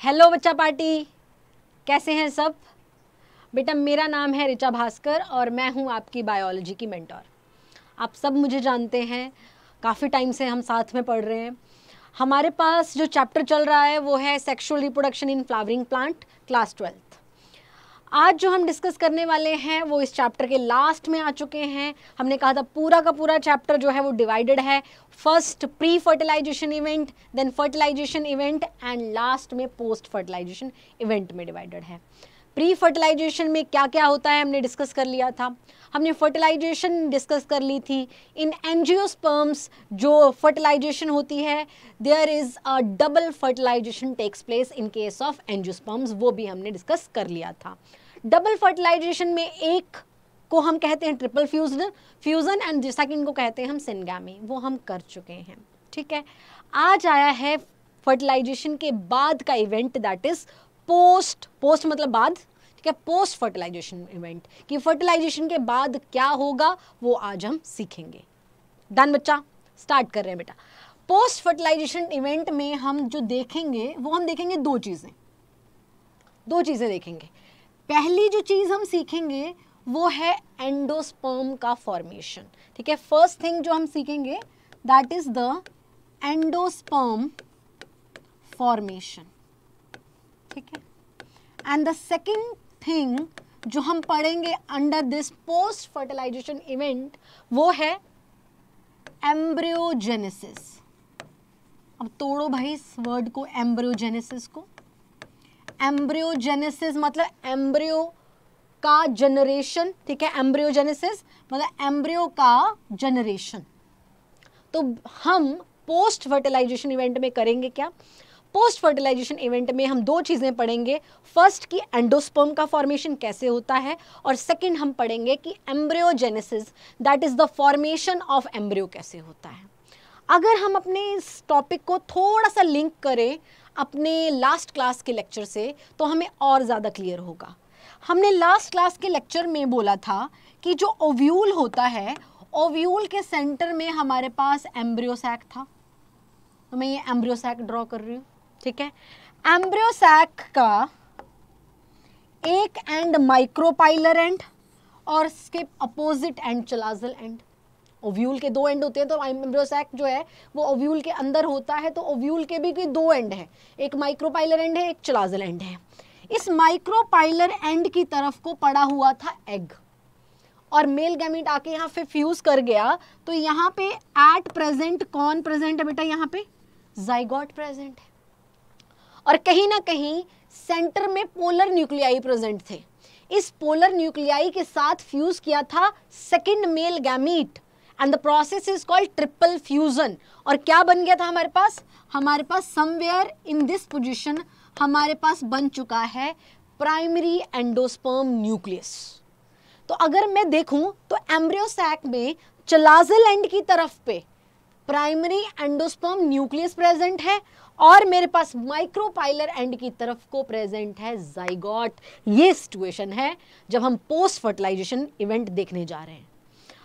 Hello बच्चा party, कैसे हैं सब? बेटा मेरा नाम है ऋचा भास्कर और मैं हूं आपकी बायोलॉजी की मेंटोर। आप सब मुझे जानते हैं, काफ़ी टाइम से हम साथ में पढ़ रहे हैं। हमारे पास जो चैप्टर चल रहा है वो है sexual reproduction in flowering plant, class 12। आज जो हम डिस्कस करने वाले हैं वो इस चैप्टर के लास्ट में आ चुके हैं। हमने कहा था पूरा का पूरा चैप्टर जो है वो डिवाइडेड है, first pre fertilization event, then fertilization event and last में पोस्ट फर्टिलाइजेशन इवेंट में डिवाइडेड है। प्री फर्टिलाइजेशन में क्या क्या होता है हमने डिस्कस कर लिया था। हमने फर्टिलाइजेशन डिस्कस कर ली थी। इन एंजियोस्पर्म्स जो फर्टिलाइजेशन होती है, there is a double fertilization takes place in case of angiosperms, वो भी हमने डिस्कस कर लिया था। डबल फर्टिलाइजेशन में एक को हम कहते हैं ट्रिपल फ्यूजन एंड सेकंड को कहते हैं हम सिनगैमी, वो हम कर चुके हैं। ठीक है, आज आया है फर्टिलाइजेशन के बाद का इवेंट, दैट इज पोस्ट मतलब बाद। ठीक है, पोस्ट फर्टिलाइजेशन इवेंट कि फर्टिलाइजेशन के बाद क्या होगा वो आज हम सीखेंगे। डन बच्चा, स्टार्ट कर रहे हैं बेटा। पोस्ट फर्टिलाइजेशन इवेंट में हम जो देखेंगे वो हम देखेंगे दो चीजें देखेंगे। पहली जो चीज हम सीखेंगे वो है एंडोस्पर्म का फॉर्मेशन। ठीक है, फर्स्ट थिंग जो हम सीखेंगे that is the endosperm formation. ठीक है, एंड द सेकेंड थिंग जो हम पढ़ेंगे under this post fertilization event वो है एम्ब्रियोजेनेसिस। अब तोड़ो भाई इस वर्ड को, एम्ब्रियोजेनेसिस को। एम्ब्रियोजेनेसिस मतलब एम्ब्रियो का जनरेशन। ठीक है, एम्ब्रियोजेनेसिस मतलब एम्ब्रियो का जनरेशन। तो हम पोस्ट फर्टिलाइजेशन इवेंट में करेंगे क्या? पोस्ट फर्टिलाइजेशन इवेंट में हम दो चीजें पढ़ेंगे। फर्स्ट कि एंडोस्पर्म का फॉर्मेशन कैसे होता है, और सेकंड हम पढ़ेंगे कि embryogenesis that is the formation of embryo कैसे होता है। अगर हम अपने इस टॉपिक को थोड़ा सा लिंक करें अपने लास्ट क्लास के लेक्चर से तो हमें और ज़्यादा क्लियर होगा। हमने लास्ट क्लास के लेक्चर में बोला था कि जो ओव्यूल होता है, ओव्यूल के सेंटर में हमारे पास एम्ब्रियो सैक था। तो मैं ये एम्ब्रियो सैक ड्रॉ कर रही हूँ। ठीक है, एम्ब्रियो सैक का एक एंड माइक्रोपाइलर एंड और इसके opposite and chalazal end. Ovule के दो एंड होते हैं, तो एम्ब्रियो सैक जो है वो ओव्यूल के अंदर होता है, तो ओव्यूल के भी कोई दो एंड है, एक माइक्रोपाइलर एंड है, एक चलाजल एंड है। इस माइक्रोपाइलर एंड की तरफ को पड़ा हुआ था एग, और मेल गैमीट आके यहाँ पे फ्यूज कर गया। तो यहाँ पे एट प्रेजेंट कौन प्रेजेंट है बेटा? यहाँ पे जाइगोट प्रेजेंट है, और कहीं ना कहीं सेंटर में पोलर न्यूक्लियाई प्रेजेंट थे। इस पोलर न्यूक्लियाई के साथ फ्यूज किया था second male gamete and the process is called triple fusion. और क्या बन गया था हमारे पास? हमारे पास समवेयर इन दिस पोजीशन हमारे पास बन चुका है प्राइमरी एंडोस्पर्म न्यूक्लियस। तो अगर मैं देखूं तो एम्ब्रियो सैक में चलाजल एंड की तरफ पे प्राइमरी एंडोस्पर्म न्यूक्लियस प्रेजेंट है, और मेरे पास माइक्रोपाइलर एंड की तरफ को प्रेजेंट है जाइगोट। ये सिचुएशन है जब हम पोस्ट फर्टिलाइजेशन इवेंट देखने जा रहे हैं।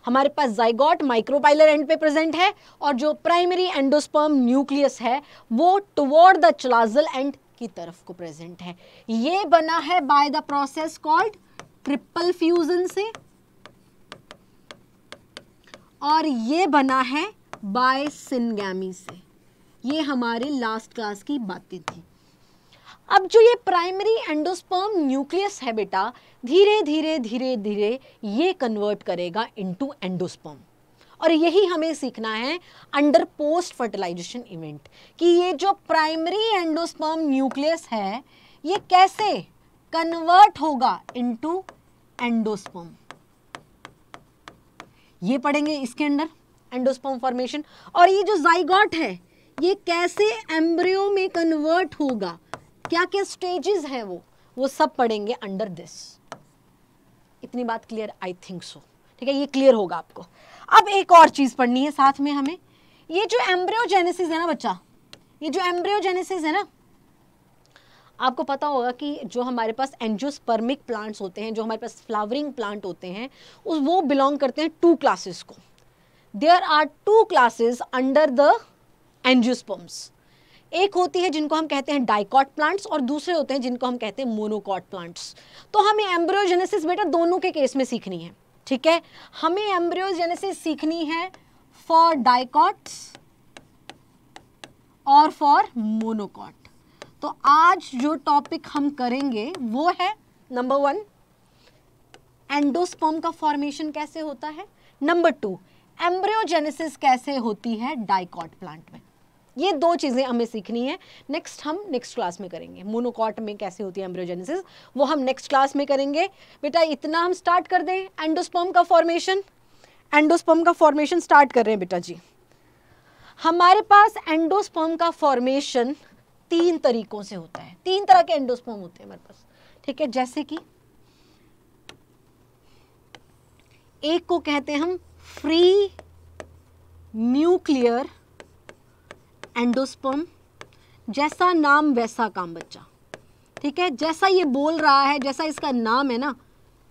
हमारे पास जाइगोट माइक्रोपाइलर एंड पे प्रेजेंट है, और जो प्राइमरी एंडोस्पर्म न्यूक्लियस है वो टुवर्ड द चलाजल एंड की तरफ को प्रेजेंट है। ये बना है by the process called triple fusion से, और ये बना है बाय सिनगैमी से। ये हमारे लास्ट क्लास की बातें थी। अब जो ये प्राइमरी एंडोस्पर्म न्यूक्लियस है बेटा, धीरे धीरे धीरे धीरे ये कन्वर्ट करेगा इनटू एंडोस्पर्म, और यही हमें सीखना है अंडर पोस्ट फर्टिलाइजेशन इवेंट कि ये जो प्राइमरी एंडोस्पर्म न्यूक्लियस है ये कैसे कन्वर्ट होगा इनटू एंडोस्पर्म। ये पढ़ेंगे इसके अंदर एंडोस्पर्म फॉर्मेशन। और ये जो जाइगोट है ये कैसे एम्ब्रियो में कन्वर्ट होगा, क्या क्या स्टेजेस हैं वो सब पढ़ेंगे अंडर दिस। इतनी बात क्लियर? I think so. ठीक है, ये क्लियर होगा आपको। अब एक और चीज पढ़नी है साथ में हमें। ये जो एम्ब्रियोजेनेसिस है ना बच्चा, ये जो एम्ब्रियोजेनेसिस है ना, आपको पता होगा कि जो हमारे पास एंजियोस्पर्मिक प्लांट्स होते हैं, जो हमारे पास फ्लावरिंग प्लांट होते हैं, वो बिलोंग करते हैं टू क्लासेस को। There are two classes under the angiosperms. एक होती है जिनको हम कहते हैं डाइकॉट प्लांट्स और दूसरे होते हैं जिनको हम कहते हैं मोनोकॉट प्लांट्स। तो हमें एम्ब्रियोजेनेसिस बेटा दोनों के केस में सीखनी है, ठीक है। हमें एम्ब्रियोजेनेसिस सीखनी है फॉर डाइकॉट्स और फॉर मोनोकॉट। तो आज जो टॉपिक हम करेंगे वो है नंबर 1 एंडोस्पर्म का फॉर्मेशन कैसे होता है, नंबर 2 एम्ब्रियोजेनेसिस कैसे होती है डाइकॉट प्लांट में। ये दो चीजें हमें सीखनी है। हम नेक्स्ट क्लास में करेंगे। मोनोकॉट में कैसे होती है एम्ब्रियोजेनेसिस वो हम नेक्स्ट क्लास में करेंगे। बेटा इतना हम स्टार्ट कर दें एंडोस्पर्म का फॉर्मेशन। एंडोस्पर्म का फॉर्मेशन स्टार्ट कर रहे हैं बेटा जी। हमारे पास एंडोस्पर्म का फॉर्मेशन 3 तरीकों से होता है। 3 तरह के एंडोस्पर्म होते हैं हमारे पास, ठीक है। जैसे कि एक को कहते हैं हम फ्री न्यूक्लियर एंडोस्पर्म, जैसा नाम वैसा काम बच्चा, ठीक है। जैसा ये बोल रहा है, जैसा इसका नाम है ना,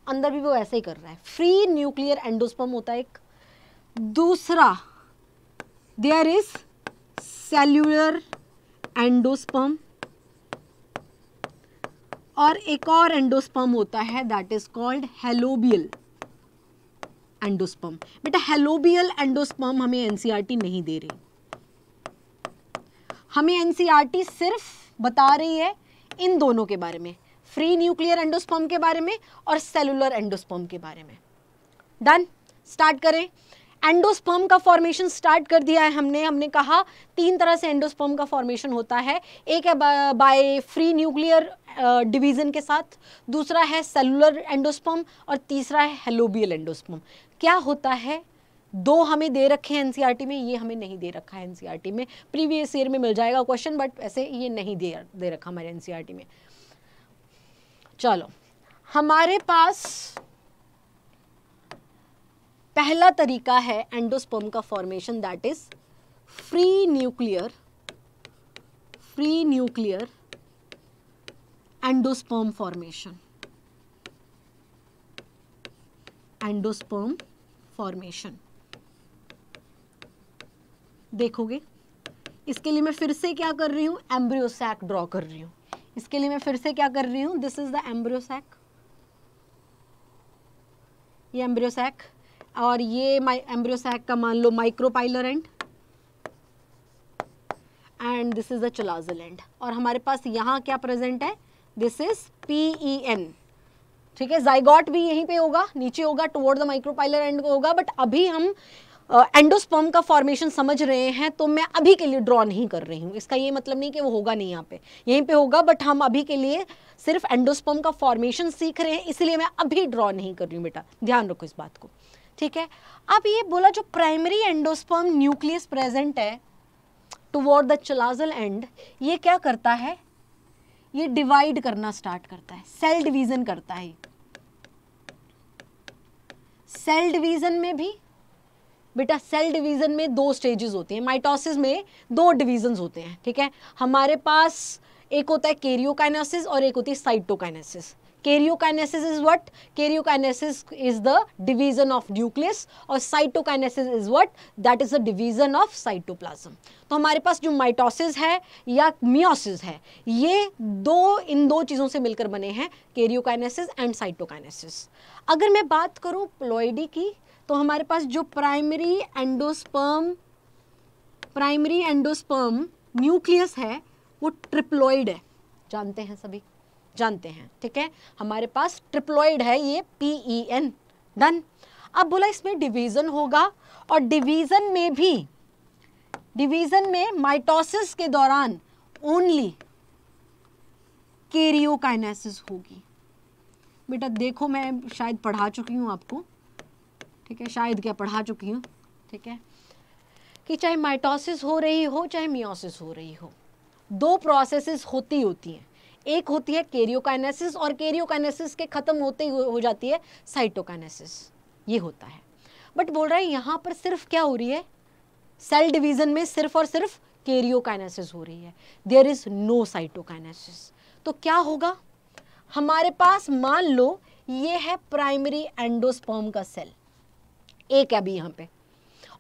अंदर भी वो ऐसे ही कर रहा है। फ्री न्यूक्लियर एंडोस्पर्म होता है एक। दूसरा देयर इज सेल्यूलर एंडोस्पर्म, और एक और एंडोस्पर्म होता है that is called helobial endosperm. बेटा हेलोबियल एंडोस्पर्म हमें एनसीईआरटी नहीं दे रही, हमें एनसीईआरटी सिर्फ बता रही है इन दोनों के बारे में, फ्री न्यूक्लियर एंडोस्पर्म के बारे में और सेलुलर एंडोस्पर्म के बारे में। डन, स्टार्ट करें। एंडोस्पर्म का फॉर्मेशन स्टार्ट कर दिया है हमने कहा 3 तरह से एंडोस्पर्म का फॉर्मेशन होता है। एक है बाय फ्री न्यूक्लियर डिवीजन के साथ, दूसरा है सेलुलर एंडोस्पर्म और तीसरा है हेलोबियल एंडोस्पर्म। क्या होता है, 2 हमें दे रखे हैं एनसीईआरटी में, ये हमें नहीं दे रखा है एनसीईआरटी में। प्रीवियस ईयर में मिल जाएगा क्वेश्चन, बट ऐसे ये नहीं दे रखा हमारे एनसीईआरटी में। चलो, हमारे पास पहला तरीका है एंडोस्पर्म का formation that is free nuclear endosperm formation. Endosperm formation देखोगे, इसके लिए मैं फिर से क्या कर रही हूं, एम्ब्रियो सैक ड्रॉ कर रही हूं। इसके लिए मैं फिर से क्या कर रही हूं, this is the embryo sac, ये एम्ब्रियो सैक, और ये एम्ब्रियो सैक का मान लो micropylar end this is the chalazal end. और हमारे पास यहाँ क्या प्रेजेंट है, दिस इज PEN, ठीक है। जाइगोट भी यहीं पे होगा, नीचे होगा, टुवर्ड द माइक्रोपाइलर एंड होगा। बट अभी हम एंडोस्पर्म का फॉर्मेशन समझ रहे हैं, तो मैं अभी के लिए ड्रॉ नहीं कर रही हूँ। इसका ये मतलब नहीं कि वो होगा नहीं, यहाँ पे यहीं पे होगा, बट हम अभी के लिए सिर्फ एंडोस्पर्म का फॉर्मेशन सीख रहे हैं, इसलिए मैं अभी ड्रॉ नहीं कर रही हूँ। बेटा ध्यान रखो इस बात को, ठीक है। अब ये बोला जो प्राइमरी एंडोस्पर्म न्यूक्लियस प्रेजेंट है टुवर्ड द चलाजल एंड, ये क्या करता है, ये डिवाइड करना स्टार्ट करता है, सेल डिवीजन करता है। सेल डिवीजन में भी बेटा, सेल डिवीजन में 2 स्टेजेस होती हैं। माइटोसिस में 2 डिवीजन्स होते हैं, ठीक है। हमारे पास एक होता है कैरियोकाइनेसिस और एक होती है cytokinesis. Karyokinesis is what, karyokinesis is the division of nucleus, और cytokinesis is what, that is the division of cytoplasm. तो हमारे पास जो माइटोसिस है या मियोसिस है, ये इन दो चीज़ों से मिलकर बने हैं, कैरियोकाइनेसिस एंड साइटोकाइनेसिस। अगर मैं बात करूं प्लॉइडी की, तो हमारे पास जो प्राइमरी एंडोस्पर्म न्यूक्लियस है वो ट्रिप्लॉइड है, जानते हैं सभी, जानते हैं, ठीक है। हमारे पास ट्रिप्लॉइड है, ये PEN। डन। अब बोला इसमें डिवीजन होगा, और डिवीजन में माइटोसिस के दौरान ओनली कैरियोकाइनेसिस होगी। बेटा देखो, मैं शायद पढ़ा चुकी हूँ आपको, ठीक है, शायद क्या पढ़ा चुकी हूँ, ठीक है, कि चाहे माइटोसिस हो रही हो चाहे मियोसिस हो रही हो, 2 प्रोसेसेस होती हैं। एक होती है कैरियोकाइनेसिस, और कैरियोकाइनेसिस के खत्म होते ही हो जाती है साइटोकाइनेसिस, ये होता है। बट बोल रहा है यहाँ पर सिर्फ क्या हो रही है, सेल डिवीजन में सिर्फ और सिर्फ कैरियोकाइनेसिस हो रही है, देयर इज नो साइटोकाइनेसिस। तो क्या होगा, हमारे पास मान लो ये है प्राइमरी एंडोस्पर्म का सेल, एक है अभी यहाँ पे,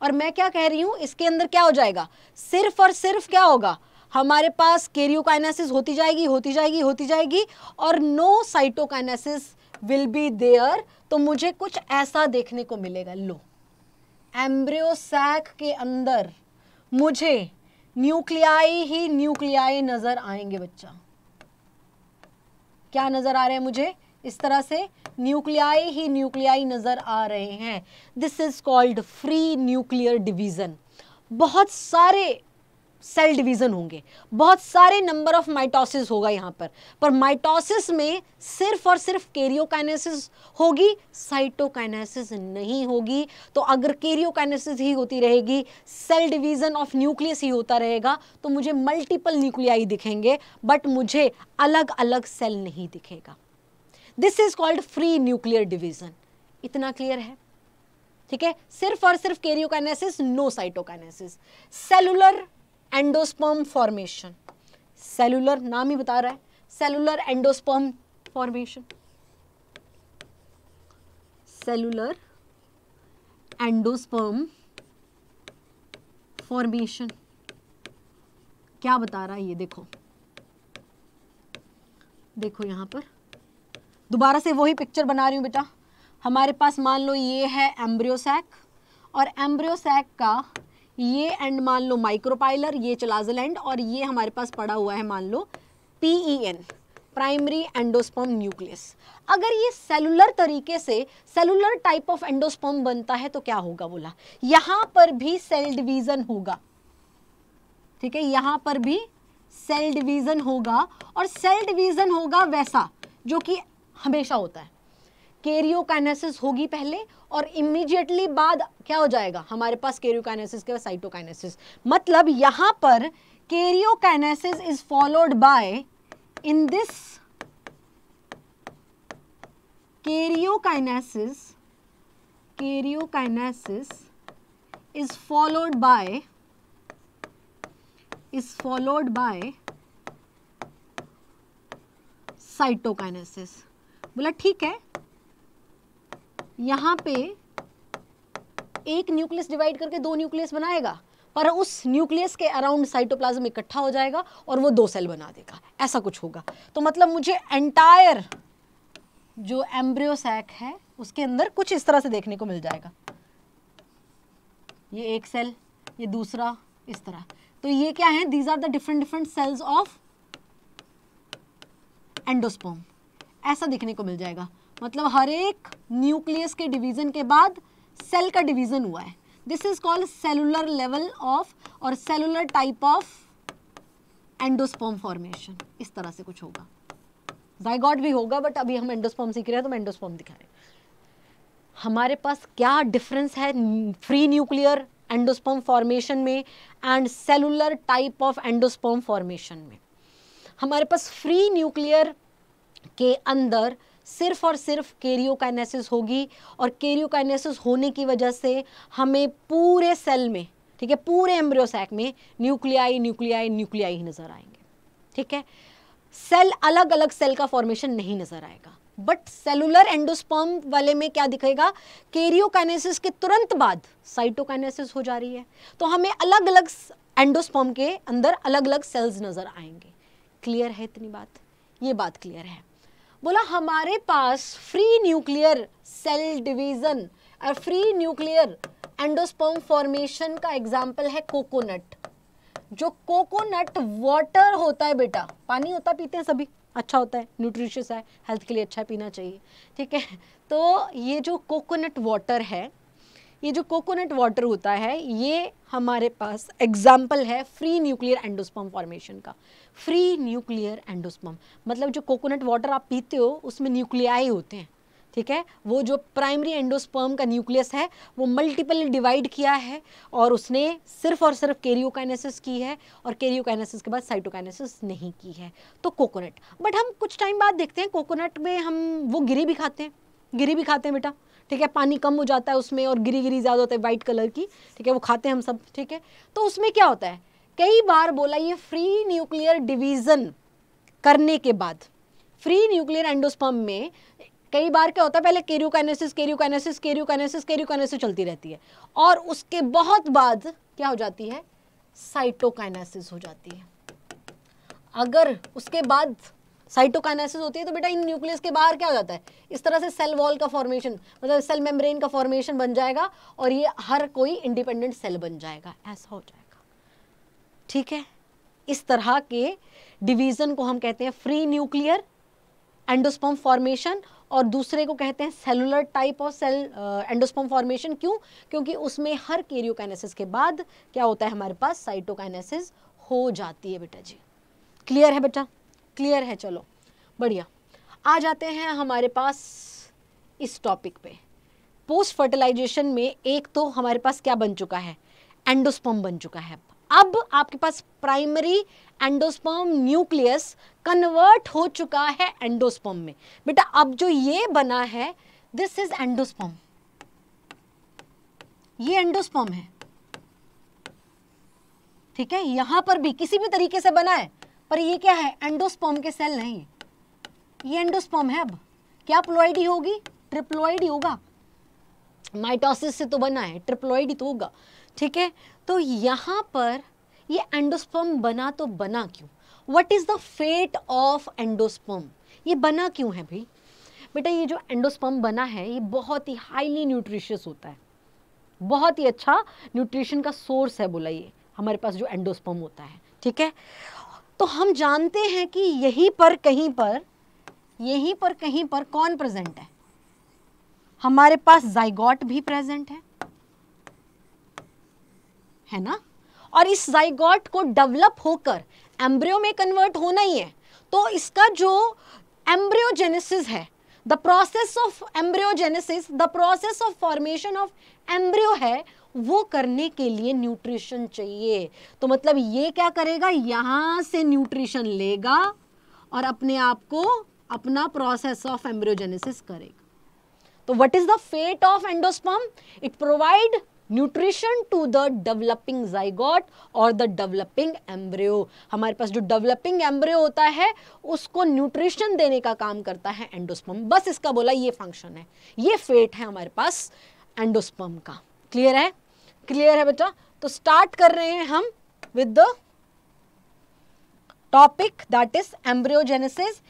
और मैं क्या कह रही हूँ, इसके अंदर क्या हो जाएगा, सिर्फ और सिर्फ क्या होगा, हमारे पास कैरियोकाइनेसिस होती जाएगी होती जाएगी होती जाएगी और no cytokinesis will be there. तो मुझे कुछ ऐसा देखने को मिलेगा। लो, एम्ब्रियो सैक के अंदर मुझे न्यूक्लियाई ही न्यूक्लियाई नजर आएंगे। बच्चा, क्या नजर आ रहे हैं मुझे? इस तरह से न्यूक्लियाई ही न्यूक्लियाई नजर आ रहे हैं। This is called free nuclear division. बहुत सारे सेल डिवीजन होंगे, बहुत सारे नंबर ऑफ माइटोसिस होगा यहाँ पर माइटोसिस में सिर्फ और सिर्फ कैरियोकाइनेसिस होगी, साइटोकाइनेसिस नहीं होगी। तो अगर कैरियोकाइनेसिस ही होती रहेगी, सेल डिवीजन ऑफ न्यूक्लियस ही होता रहेगा, तो मुझे मल्टीपल न्यूक्लियाई दिखेंगे बट मुझे अलग अलग सेल नहीं दिखेगा। This is called free nuclear division. इतना क्लियर है? ठीक है, सिर्फ और सिर्फ karyokinesis, no cytokinesis. Cellular endosperm formation, cellular नाम ही बता रहा है, cellular endosperm formation, cellular endosperm formation क्या बता रहा है ये देखो। देखो यहां पर दोबारा से वही पिक्चर बना रही हूं बेटा। हमारे पास मान लो ये है एम्ब्रियो सैक, और एम्ब्रियो सैक का ये एंड मान लो माइक्रोपाइलर, ये चलाजल एंड, और ये हमारे पास पड़ा हुआ है मान लो PEN, प्राइमरी एंडोस्पर्म न्यूक्लियस। अगर ये सेलुलर तरीके से सेलुलर टाइप ऑफ एंडोस्पर्म बनता है तो क्या होगा बोला, यहां पर भी सेल डिवीजन होगा। ठीक है, यहां पर भी सेल डिवीजन होगा, और सेल डिवीजन होगा वैसा जो कि हमेशा होता है। कैरियोकाइनेसिस होगी पहले और इमीडिएटली बाद क्या हो जाएगा हमारे पास, कैरियोकाइनेसिस के बाद साइटोकाइनेसिस। मतलब यहां पर karyokinesis is followed by, in this karyokinesis is followed by cytokinesis. बोला ठीक है, यहां पे एक न्यूक्लियस डिवाइड करके दो न्यूक्लियस बनाएगा, पर उस न्यूक्लियस के अराउंड साइटोप्लाज्म इकट्ठा हो जाएगा और वो दो सेल बना देगा, ऐसा कुछ होगा। तो मतलब मुझे एंटायर जो एम्ब्रियो सैक है उसके अंदर कुछ इस तरह से देखने को मिल जाएगा। ये एक सेल, ये दूसरा, इस तरह। तो ये क्या है, these are the different cells of endosperm, ऐसा देखने को मिल जाएगा। मतलब हर एक न्यूक्लियस के डिवीजन के बाद सेल का डिवीजन हुआ है। This is called cellular level of और cellular type of endosperm formation. इस तरह से कुछ होगा, जाइगोट भी होगा, बट अभी हम एंडोस्पर्म सीख रहे हैं तो मैं एंडोस्पर्म दिखा रहे हैं। हमारे पास क्या डिफरेंस है फ्री न्यूक्लियर एंडोस्पर्म फॉर्मेशन में and cellular type of endosperm formation में? हमारे पास फ्री न्यूक्लियर के अंदर सिर्फ और सिर्फ कैरियोकाइनेसिस होगी, और कैरियोकाइनेसिस होने की वजह से हमें पूरे सेल में, ठीक है, पूरे एम्ब्रियो सैक में न्यूक्लियाई न्यूक्लियाई न्यूक्लियाई ही नजर आएंगे। ठीक है, सेल अलग अलग सेल का फॉर्मेशन नहीं नजर आएगा। बट सेलुलर एंडोस्पर्म वाले में क्या दिखेगा, कैरियोकाइनेसिस के तुरंत बाद साइटोकाइनेसिस हो जा रही है, तो हमें अलग अलग एंडोस्पर्म के अंदर अलग अलग सेल्स नजर आएंगे। क्लियर है इतनी बात? ये बात क्लियर है। बोला हमारे पास फ्री न्यूक्लियर सेल डिवीजन और फ्री न्यूक्लियर एंडोस्पर्म फॉर्मेशन का एग्जाम्पल है कोकोनट। जो कोकोनट वाटर होता है बेटा, पानी होता पीते हैं सभी, अच्छा होता है, न्यूट्रिशियस है, हेल्थ के लिए अच्छा पीना चाहिए। ठीक है, तो ये जो कोकोनट वाटर है, ये जो कोकोनट वाटर होता है, ये हमारे पास एग्जाम्पल है फ्री न्यूक्लियर एंडोस्पर्म फॉर्मेशन का। फ्री न्यूक्लियर एंडोस्पर्म मतलब जो कोकोनट वाटर आप पीते हो उसमें न्यूक्लियाई होते हैं। ठीक है, वो जो प्राइमरी एंडोस्पर्म का न्यूक्लियस है वो मल्टीपल डिवाइड किया है और उसने सिर्फ और सिर्फ कैरियोकाइनेसिस की है, और कैरियोकाइनेसिस के बाद साइटोकाइनेसिस नहीं की है, तो कोकोनट। बट हम कुछ टाइम बाद देखते हैं कोकोनट में हम वो गिरी भी खाते हैं, गिरी भी खाते हैं बेटा। ठीक है, पानी कम हो जाता है उसमें और गिरी गिरी ज़्यादा होता है वाइट कलर की। ठीक है, वो खाते हैं हम सब। ठीक है, तो उसमें क्या होता है, कई बार बोला ये फ्री न्यूक्लियर डिवीजन करने के बाद फ्री न्यूक्लियर एंडोस्पर्म में कई बार क्या होता है, पहले कैरियोकाइनेसिस कैरियोकाइनेसिस कैरियोकाइनेसिस कैरियोकाइनेसिस चलती रहती है, और उसके बहुत बाद क्या हो जाती है, साइटोकाइनेसिस हो जाती है। अगर उसके बाद साइटोकाइनेसिस होती है तो बेटा इन न्यूक्लियस के बाहर क्या हो जाता है, इस तरह से सेल वॉल का फॉर्मेशन, मतलब सेल मेम्ब्रेन का फॉर्मेशन बन जाएगा और ये हर कोई इंडिपेंडेंट सेल बन जाएगा, ऐसा हो जाएगा। ठीक है, इस तरह के डिवीजन को हम कहते हैं फ्री न्यूक्लियर एंडोस्पर्म फॉर्मेशन, और दूसरे को कहते हैं cellular type of cell endosperm formation. क्यों? क्योंकि उसमें हर कैरियोकाइनेसिस के बाद क्या होता है, हमारे पास साइटोकाइनेसिस हो जाती है बेटा जी। क्लियर है बेटा? क्लियर है, चलो बढ़िया। आ जाते हैं हमारे पास इस टॉपिक पे। पोस्ट फर्टिलाइजेशन में एक तो हमारे पास क्या बन चुका है, एंडोस्पर्म बन चुका है। अब आपके पास प्राइमरी एंडोस्पर्म न्यूक्लियस कन्वर्ट हो चुका है एंडोस्पर्म में। बेटा अब जो ये बना है, दिस इज एंडोस्पर्म, ये एंडोस्पर्म है। ठीक है, यहां पर भी किसी भी तरीके से बना है, पर ये क्या है, एंडोस्पर्म के सेल नहीं, ये एंडोस्पर्म है। अब क्या प्लॉइडी होगी, ट्रिप्लॉइडी होगा, माइटोसिस से तो बना है, ट्रिप्लॉइडी तो होगा। ठीक है, तो यहां पर ये एंडोस्पर्म बना तो बना क्यों, what is the fate of endosperm, ये बना क्यों है भाई? बेटा ये जो एंडोस्पर्म बना है ये बहुत ही हाईली न्यूट्रिशियस होता है, बहुत ही अच्छा न्यूट्रिशन का सोर्स है बोला ये हमारे पास जो एंडोस्पर्म होता है। ठीक है, तो हम जानते हैं कि यहीं पर कहीं पर कौन प्रेजेंट है, हमारे पास जाइगोट भी प्रेजेंट है ना, और इस जाइगोट को डेवलप होकर एम्ब्रियो में कन्वर्ट होना ही है। तो इसका जो एम्ब्रियोजेनेसिस है, the process of embryogenesis, the process of formation of embryo है, वो करने के लिए न्यूट्रिशन चाहिए। तो मतलब ये क्या करेगा, यहां से न्यूट्रिशन लेगा और अपने आप को अपना प्रोसेस ऑफ एम्ब्रियोजेनेसिस करेगा। तो what is the fate of endosperm, it provide nutrition to the developing zygote और द डेवलपिंग एम्ब्रियो। हमारे पास जो डेवलपिंग एम्ब्रियो होता है उसको न्यूट्रिशन देने का काम करता है एंडोस्पर्म। बस इसका बोला ये फंक्शन है, ये फेट है हमारे पास एंडोस्पर्म का। क्लियर है? क्लियर है बेटा? तो स्टार्ट कर रहे हैं हम with the topic that is embryogenesis,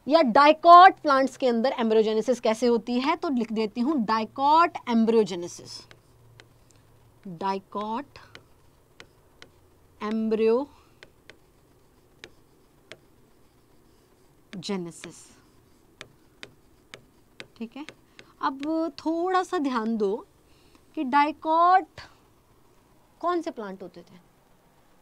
या डाइकॉट प्लांट्स के अंदर एम्ब्रियोजेनेसिस कैसे होती है। तो लिख देती हूं डाइकॉट एम्ब्रियोजेनेसिस, डाइकॉट एम्ब्रियोजेनेसिस। ठीक है, अब थोड़ा सा ध्यान दो कि डाइकॉट कौन से प्लांट होते थे,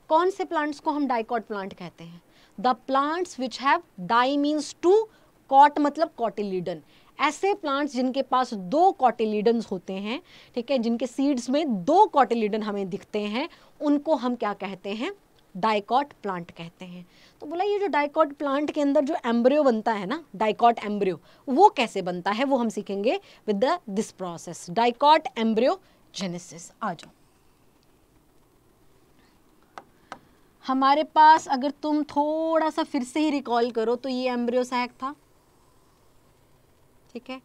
कौन से प्लांट्स को हम डाइकॉट प्लांट कहते हैं, the plants which have di means two, cot मतलब कॉटिलीडन, ऐसे प्लांट्स जिनके पास 2 कॉटिलीडन्स होते हैं। ठीक है, जिनके सीड्स में 2 कॉटिलीडन हमें दिखते हैं, उनको हम क्या कहते हैं, डाइकॉट प्लांट कहते हैं। तो बोला ये जो डाइकॉट प्लांट के अंदर जो एम्ब्रियो बनता है ना, डाइकॉट एम्ब्रियो, वो कैसे बनता है वो हम सीखेंगे with the this process, dicot embryogenesis. आ जाओ, हमारे पास अगर तुम थोड़ा सा फिर से ही रिकॉल करो तो ये एम्ब्रियो सैक था। ठीक है,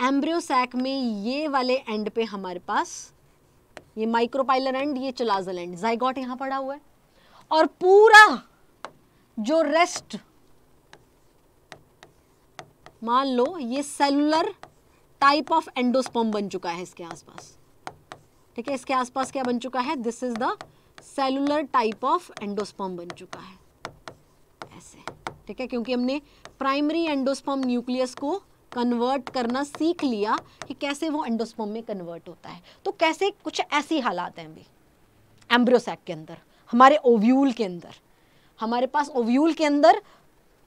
एम्ब्रियो सैक में ये वाले एंड पे हमारे पास ये माइक्रोपाइलर एंड, ये चलाजल एंड, जाइगोट यहां पड़ा हुआ है, और पूरा जो रेस्ट मान लो ये सेलुलर टाइप ऑफ एंडोस्पर्म बन चुका है इसके आसपास। ठीक है, इसके आसपास क्या बन चुका है, this is the cellular type of endosperm बन चुका है ऐसे। ठीक है, क्योंकि हमने प्राइमरी एंडोस्पर्म न्यूक्लियस को कन्वर्ट करना सीख लिया कि कैसे वो एंडोस्पर्म में कन्वर्ट होता है। तो कैसे, कुछ ऐसी हालात हैं अभी एम्ब्रियोसैक के अंदर, हमारे ओव्यूल के अंदर, हमारे पास ओव्यूल के अंदर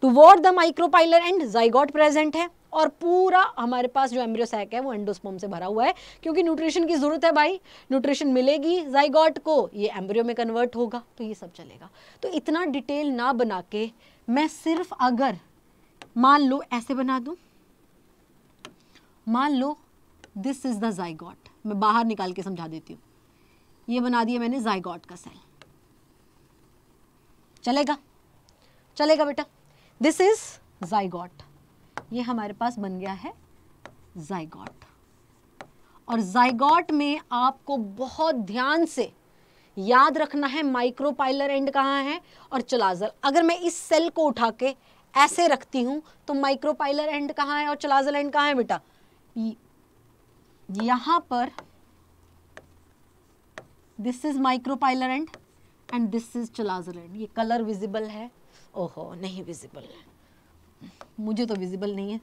toward the micropylar and zygote present है, और पूरा हमारे पास जो एम्ब्रियोसैक है वो एंडोस्पर्म से भरा हुआ है, क्योंकि न्यूट्रिशन की जरूरत है भाई, न्यूट्रिशन मिलेगी जाइगोट को, ये एम्ब्रियो में कन्वर्ट होगा, तो ये सब चलेगा। तो इतना डिटेल ना बना के मैं सिर्फ अगर मान लो ऐसे बना दूं, मान लो दिस इज द जाइगोट, मैं बाहर निकाल के समझा देती हूँ, ये बना दिया मैंने जाइगोट का सेल, चलेगा? चलेगा बेटा? दिस इज जाइगोट, ये हमारे पास बन गया है जाइगोट। और जाइगोट में आपको बहुत ध्यान से याद रखना है माइक्रोपाइलर एंड कहाँ है और चलाजल। अगर मैं इस सेल को उठा के ऐसे रखती हूं तो माइक्रोपाइलर एंड कहाँ है और चलाजल एंड कहाँ है बेटा? यहां पर this is micropylar and and this is chalazal end. ये कलर विजिबल है? ओहो नहीं विजिबल है, मुझे तो विजिबल नहीं है,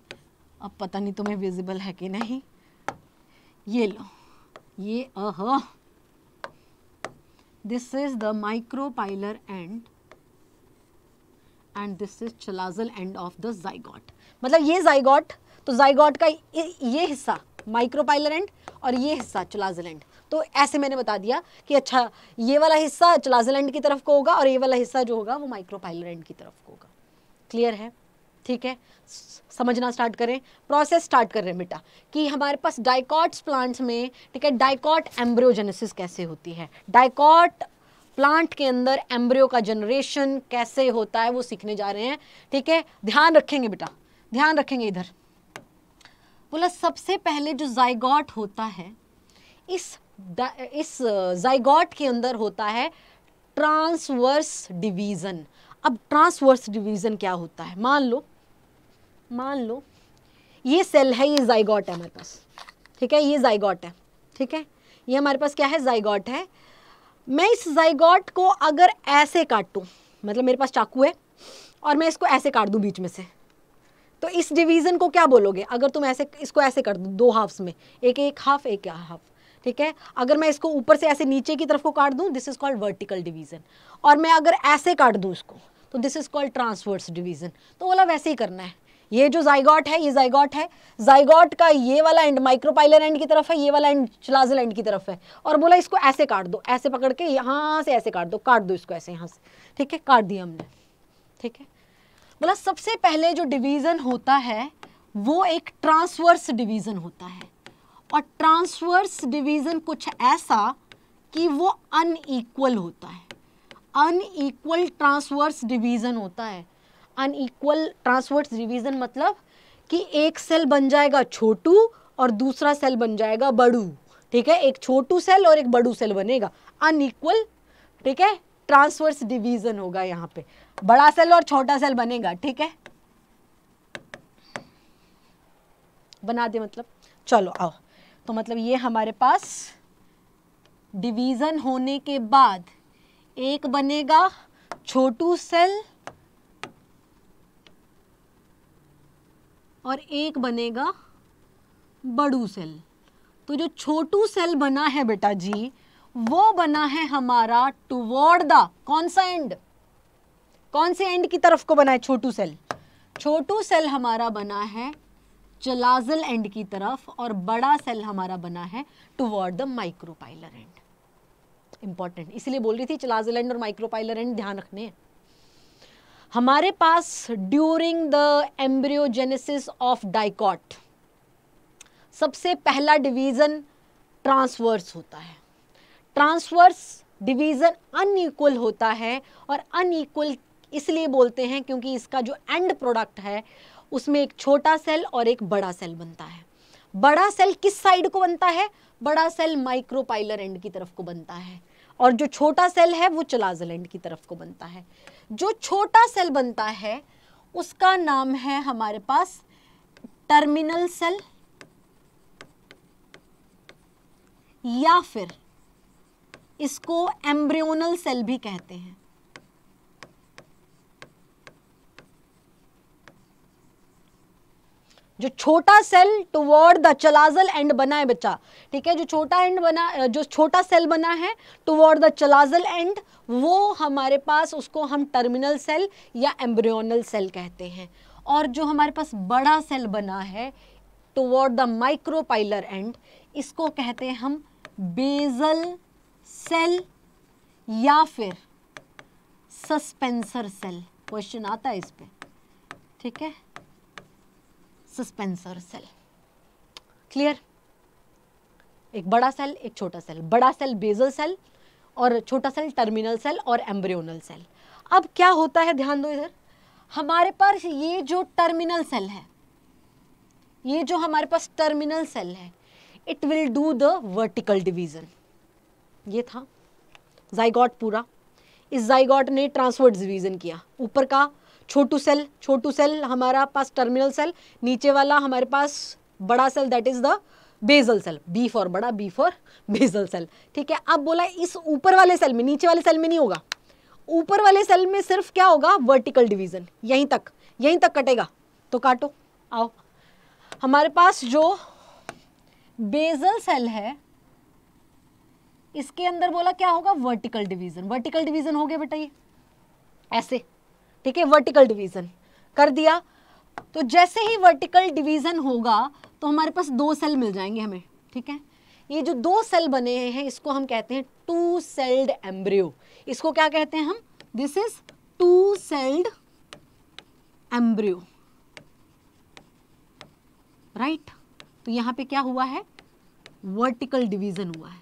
अब पता नहीं तुम्हें विजिबल है कि नहीं। ये लो, ये ओहो, this is the micropylar and and this is chalazal end of the zygote. मतलब ये जाइगोट, तो जाइगोट का ये हिस्सा माइक्रोपाइलर एंड और ये हिस्सा चलाजल एंड। तो ऐसे मैंने बता दिया कि अच्छा ये वाला हिस्सा चलाजल एंड की तरफ को होगा और ये वाला हिस्सा जो होगा वो माइक्रोपाइलर एंड की तरफ को होगा। क्लियर है? ठीक है, समझना स्टार्ट करें, प्रोसेस स्टार्ट कर रहे हैं बेटा कि हमारे पास डाइकॉट्स प्लांट्स में, ठीक है, डाइकॉट एम्ब्रियोजेनेसिस कैसे होती है, डाइकॉट प्लांट के अंदर एम्ब्रियो का जनरेशन कैसे होता है वो सीखने जा रहे हैं। ठीक है, ध्यान रखेंगे बेटा, ध्यान रखेंगे। इधर बोला सबसे पहले जो जाइगोट होता है, इस जाइगोट के अंदर होता है ट्रांसवर्स डिवीजन। अब ट्रांसवर्स डिवीजन क्या होता है? मान लो ये सेल है, ये जाइगोट है हमारे पास, ठीक है, ये जाइगोट है, ठीक है, ये हमारे पास क्या है? जाइगोट है। मैं इस जाइगोट को अगर ऐसे काटूं, मतलब मेरे पास चाकू है और मैं इसको ऐसे काट दूं बीच में से, तो इस डिवीजन को क्या बोलोगे? अगर तुम ऐसे इसको ऐसे कर दो दो हाफ्स में, एक हाफ एक हाफ, ठीक है। अगर मैं इसको ऊपर से ऐसे नीचे की तरफ को काट दूं, this is called vertical division. और मैं अगर ऐसे काट दूं इसको, तो this is called transverse division. तो बोला वैसे ही करना है। ये जो जाइगोट है, ये जाइगोट है, जाइगोट का ये वाला एंड माइक्रोपाइलर एंड की तरफ है, ये वाला एंड चलाजल एंड की तरफ है। और बोला इसको ऐसे काट दो, ऐसे पकड़ के यहाँ से ऐसे काट दो इसको ऐसे यहाँ से, ठीक है, काट दिया हमने, ठीक है। बोला सबसे पहले जो डिवीजन होता है वो एक ट्रांसवर्स डिवीजन होता है। और ट्रांसवर्स डिवीजन कुछ ऐसा कि वो अनइक्वल होता है, अनइक्वल ट्रांसवर्स डिवीजन होता है। अनइक्वल ट्रांसवर्स डिवीजन मतलब कि एक सेल बन जाएगा छोटू और दूसरा सेल बन जाएगा बड़ू, ठीक है, एक छोटू सेल और एक बड़ू सेल बनेगा, अनइक्वल, ठीक है, ट्रांसवर्स डिवीजन होगा। यहाँ पे बड़ा सेल और छोटा सेल बनेगा, ठीक है, बना दे मतलब। चलो आओ, तो मतलब ये हमारे पास डिवीजन होने के बाद एक बनेगा छोटू सेल और एक बनेगा बड़ू सेल। तो जो छोटू सेल बना है बेटा जी, वो बना है हमारा टुवर्ड द कौन सा एंड, कौन से एंड की तरफ को बना है छोटू सेल? छोटू सेल हमारा बना है चलाजल एंड की तरफ और बड़ा सेल हमारा बना है toward the micropylar end. Important इसलिए बोल रही थी चलाजल एंड और माइक्रोपाइलर एंड ध्यान रखने हैं। हमारे पास during the embryogenesis of dicot सबसे पहला डिवीजन ट्रांसवर्स होता है। ट्रांसवर्स डिवीजन अनइक्वल होता है और अनइक्वल इसलिए बोलते हैं क्योंकि इसका जो एंड प्रोडक्ट है उसमें एक छोटा सेल और एक बड़ा सेल बनता है। बड़ा सेल किस साइड को बनता है? बड़ा सेल माइक्रोपाइलर एंड की तरफ को बनता है और जो छोटा सेल है वो चलाजल एंड की तरफ को बनता है। जो छोटा सेल बनता है उसका नाम है हमारे पास टर्मिनल सेल या फिर इसको एम्ब्रियोनल सेल भी कहते हैं। जो छोटा cell toward the chalazal end बना है बच्चा, ठीक है, जो छोटा एंड बना, जो छोटा सेल बना है टुवर्ड द चलाजल एंड, वो हमारे पास उसको हम टर्मिनल सेल या एम्ब्रियोनल सेल कहते हैं। और जो हमारे पास बड़ा सेल बना है टुवर्ड द माइक्रोपाइलर एंड, इसको कहते हैं हम बेसल सेल या फिर सस्पेंसर सेल। क्वेश्चन आता है इस पे, ठीक है, सस्पेंसर सेल। क्लियर? एक बड़ा सेल एक छोटा सेल, बड़ा सेल बेसल सेल और छोटा सेल टर्मिनल सेल और एम्ब्रियोनल सेल। अब क्या होता है ध्यान दो इधर, हमारे पास ये जो टर्मिनल सेल है, ये जो हमारे पास टर्मिनल सेल है, it will do the vertical division. ये था जाइगोट पूरा, इस जाइगोट ने ट्रांसवर्स डिवीजन किया, ऊपर का छोटू सेल हमारा पास टर्मिनल सेल, नीचे वाला हमारे पास बड़ा cell that is the basal cell, B for बड़ा, बी फॉर बेसल सेल, ठीक है। अब बोला इस ऊपर वाले सेल में, नीचे वाले सेल में नहीं होगा, ऊपर वाले सेल में सिर्फ क्या होगा, वर्टिकल डिवीजन, यहीं तक कटेगा, तो काटो। आओ, हमारे पास जो बेसल सेल है इसके अंदर बोला क्या होगा, वर्टिकल डिवीजन हो गया बेटा, ये ऐसे, ठीक है, वर्टिकल डिवीजन कर दिया। तो जैसे ही वर्टिकल डिवीजन होगा तो हमारे पास 2 सेल मिल जाएंगे हमें, ठीक है। ये जो 2 सेल बने हैं इसको हम कहते हैं 2 सेल्ड एम्ब्रियो। इसको क्या कहते हैं हम, this is 2 sailed embryo, right. तो यहां पे क्या हुआ है, वर्टिकल डिवीजन हुआ है।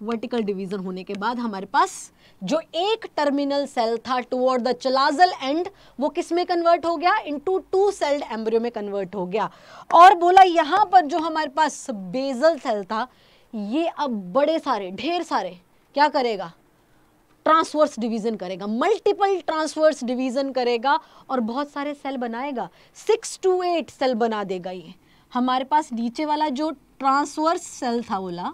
वर्टिकल डिवीजन होने के बाद हमारे पास जो एक टर्मिनल सेल था टुवर्ड द चलाजल एंड, वो किस में कन्वर्ट हो गया, इनटू 2 सेल्ड एम्ब्रियो में कन्वर्ट हो गया। और बोला यहां पर जो हमारे पास बेसल सेल था ये अब बड़े सारे, ढेर सारे क्या करेगा, ट्रांसवर्स डिवीजन करेगा, मल्टीपल ट्रांसवर्स डिवीजन करेगा और बहुत सारे सेल बनाएगा, 6 to 8 सेल बना देगा ये। हमारे पास नीचे वाला जो ट्रांसवर्स सेल था, बोला